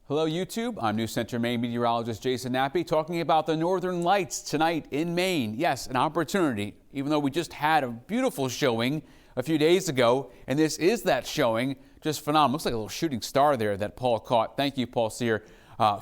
Hello YouTube, I'm News Center Maine meteorologist Jason Nappy talking about the northern lights tonight in Maine. Yes, an opportunity, even though we just had a beautiful showing a few days ago, and this is that showing, just phenomenal. Looks like a little shooting star there that Paul caught. Thank you, Paul Sear,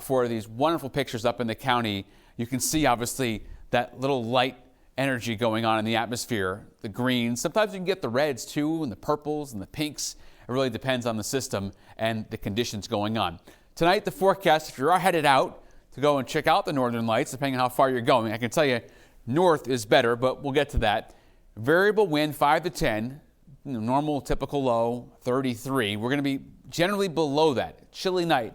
for these wonderful pictures up in the county. You can see obviously that little light energy going on in the atmosphere, the greens. Sometimes you can get the reds too, and the purples and the pinks. It really depends on the system and the conditions going on. Tonight, the forecast, if you're headed out to go and check out the northern lights, depending on how far you're going, I can tell you north is better, but we'll get to that. Variable wind 5 to 10, normal typical low 33. We're going to be generally below that, chilly night.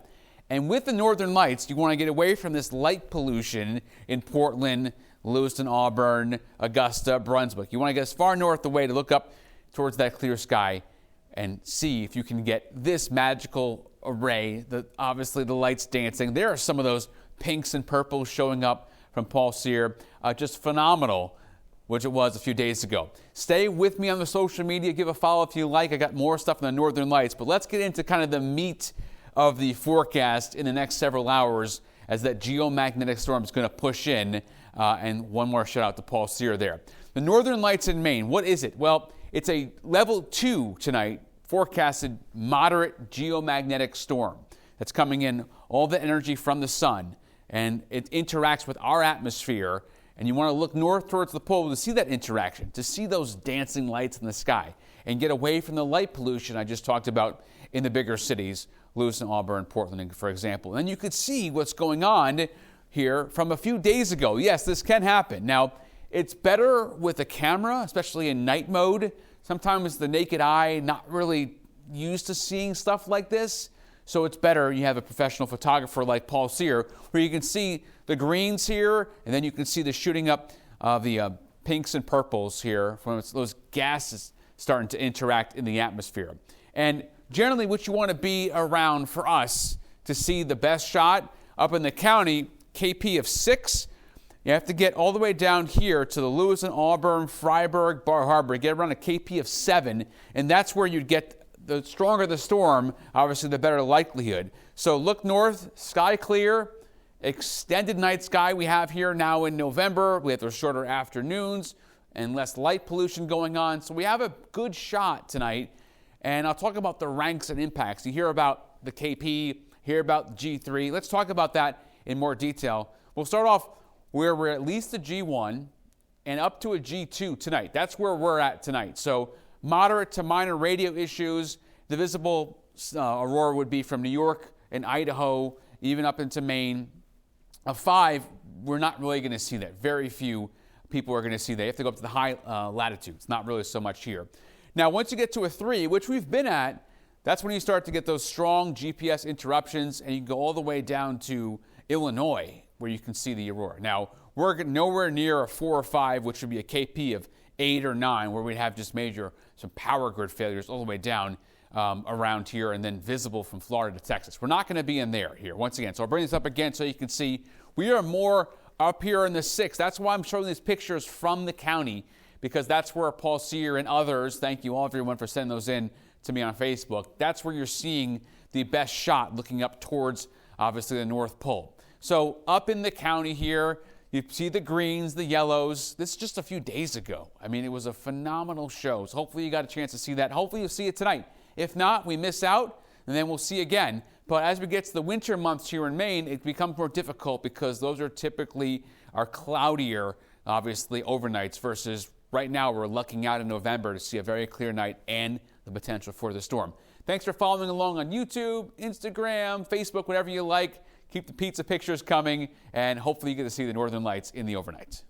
And with the northern lights, you want to get away from this light pollution in Portland, Lewiston, Auburn, Augusta, Brunswick. You want to get as far north away to look up towards that clear sky and see if you can get this magical array, obviously the lights dancing. There are some of those pinks and purples showing up from Paul Sear. Just phenomenal, which it was a few days ago. Stay with me on the social media. Give a follow if you like. I got more stuff on the northern lights, but let's get into kind of the meat of the forecast in the next several hours as that geomagnetic storm is going to push in. And one more shout out to Paul Sear there. The northern lights in Maine, what is it? Well, it's a level 2 tonight. Forecasted moderate geomagnetic storm that's coming in, all the energy from the sun, and it interacts with our atmosphere. And you want to look north towards the pole to see that interaction, to see those dancing lights in the sky, and get away from the light pollution I just talked about in the bigger cities, Lewiston, Auburn, Portland, for example. And you could see what's going on here from a few days ago. Yes, this can happen. Now, it's better with a camera, especially in night mode. Sometimes the naked eye not really used to seeing stuff like this, so it's better you have a professional photographer like Paul Sear, where you can see the greens here, and then you can see the shooting up of the pinks and purples here from those gases starting to interact in the atmosphere. And generally what you want to be around for us to see the best shot up in the county, KP of 6, you have to get all the way down here to the Lewiston, Auburn, Freiburg, Bar Harbor, get around a KP of 7, and that's where you'd get the stronger the storm, obviously the better likelihood. So look north, sky clear, extended night sky we have here now in November. We have those shorter afternoons and less light pollution going on. So we have a good shot tonight, and I'll talk about the ranks and impacts. You hear about the KP, hear about G3. Let's talk about that in more detail. We'll start off where we're at least a G1 and up to a G2 tonight. That's where we're at tonight. So moderate to minor radio issues. The visible aurora would be from New York and Idaho, even up into Maine. A 5, we're not really going to see that. Very few people are going to see that. You have to go up to the high latitudes, not really so much here. Now, once you get to a 3, which we've been at, that's when you start to get those strong GPS interruptions, and you can go all the way down to Illinois, where you can see the aurora. Now, we're nowhere near a 4 or 5, which would be a KP of 8 or 9, where we'd have just some power grid failures all the way down around here, and then visible from Florida to Texas. We're not going to be in there here, once again. So I'll bring this up again so you can see we are more up here in the 6. That's why I'm showing these pictures from the county, because that's where Paul Sear and others, thank you all everyone for sending those in to me on Facebook, that's where you're seeing the best shot looking up towards, obviously, the North Pole. So up in the county here, you see the greens, the yellows. This is just a few days ago. I mean, it was a phenomenal show. So hopefully you got a chance to see that. Hopefully you'll see it tonight. If not, we miss out, and then we'll see again. But as we get to the winter months here in Maine, it becomes more difficult because those are typically our cloudier, obviously, overnights versus right now we're looking out in November to see a very clear night and the potential for the storm. Thanks for following along on YouTube, Instagram, Facebook, whatever you like. Keep the pizza pictures coming, and hopefully you get to see the northern lights in the overnight.